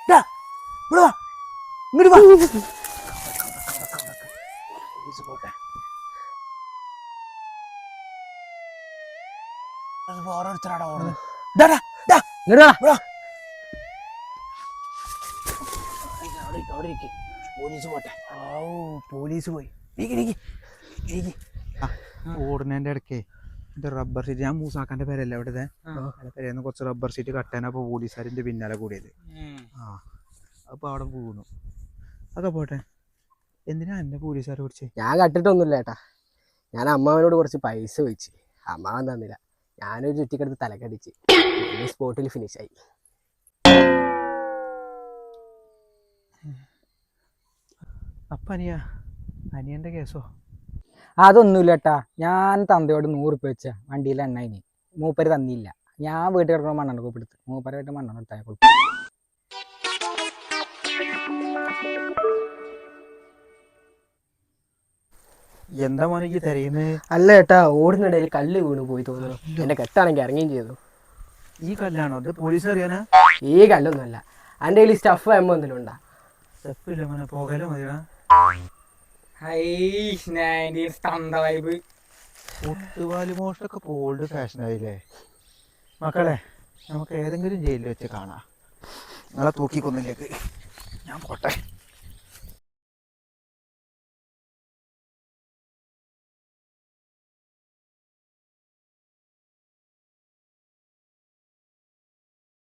ഇങ്ങോട്ട് വാ. ഓരോരുത്തരാടാ ഓടുന്നത്. പോലീസ് പോട്ടെ. പോലീസ് പോയി. ഓടുന്നതിന്റെ ഇടയ്ക്കേ എന്റെ റബ്ബർ ഷീറ്റ്, ഞാൻ മൂസാക്കാന്റെ പേരല്ലേ അവിടുത്തെ പേരെന്ന് കുറച്ച് റബ്ബർ ഷീറ്റ് കട്ടാനപ്പോ പോലീസുകാരിന്റെ പിന്നാലെ കൂടിയത്. അപ്പൊ അവിടെ വീണു. അതൊക്കെ പോട്ടെ, എന്തിനാ എന്നെ പോലീസുകാരെ പിടിച്ചേ? ഞാൻ കട്ടിട്ടൊന്നുമില്ല ഏട്ടാ. ഞാൻ അമ്മാവനോട് കുറച്ച് പൈസ ചോദിച്ചു, അമ്മാവൻ തന്നില്ല. ഞാനൊരു ചുറ്റിക്കെടുത്ത് തലക്കടിച്ച് സ്പോട്ടിൽ ഫിനിഷായി. അപ്പൊ അനിയന്റെ കേസോ? അതൊന്നുമില്ല ഏട്ടാ. ഞാൻ തന്തയോട് 100 രൂപ വെച്ച വണ്ടിയിൽ എണ്ണയിന് മൂപ്പര് തന്നില്ല. ഞാൻ വീട്ടിൽ കിടക്കുന്ന മണ്ണെണ്ണ കോപ്പെടുത്ത് മൂപ്പരായിട്ട് മണ്ണെണ്ണ എടുത്താൽ കൊടുത്തു. എന്താ മോനിക്ക് തരയുന്നത്? അല്ല ഏട്ടാ, ഓടുന്നിടയിൽ കല്ല് വീണ് പോയി തോന്നുന്നു. എന്റെ കെട്ടാണെങ്കിൽ ഇറങ്ങുകയും ചെയ്തു. ഈ കല്ലാണോ അത്? പോലീസ് അറിയാനാ? ഈ കല്ലൊന്നുമല്ല. എൻ്റെ കയ്യിൽ സ്റ്റഫ് എമ്മ എന്തെങ്കിലും ഉണ്ടാ? സ്റ്റെപ്പില്ല മോനെ, പോകലോ മതിയാ. ഒട്ടുപാലി മോഷണൊക്കെ ഓൾഡ് ഫാഷനായില്ലേ മക്കളെ? നമുക്ക് ഏതെങ്കിലും ജയിലിൽ വെച്ച് കാണാം. നിങ്ങളെ തൂക്കിക്കൊന്നിലേക്ക് ഞാൻ പോട്ടെ.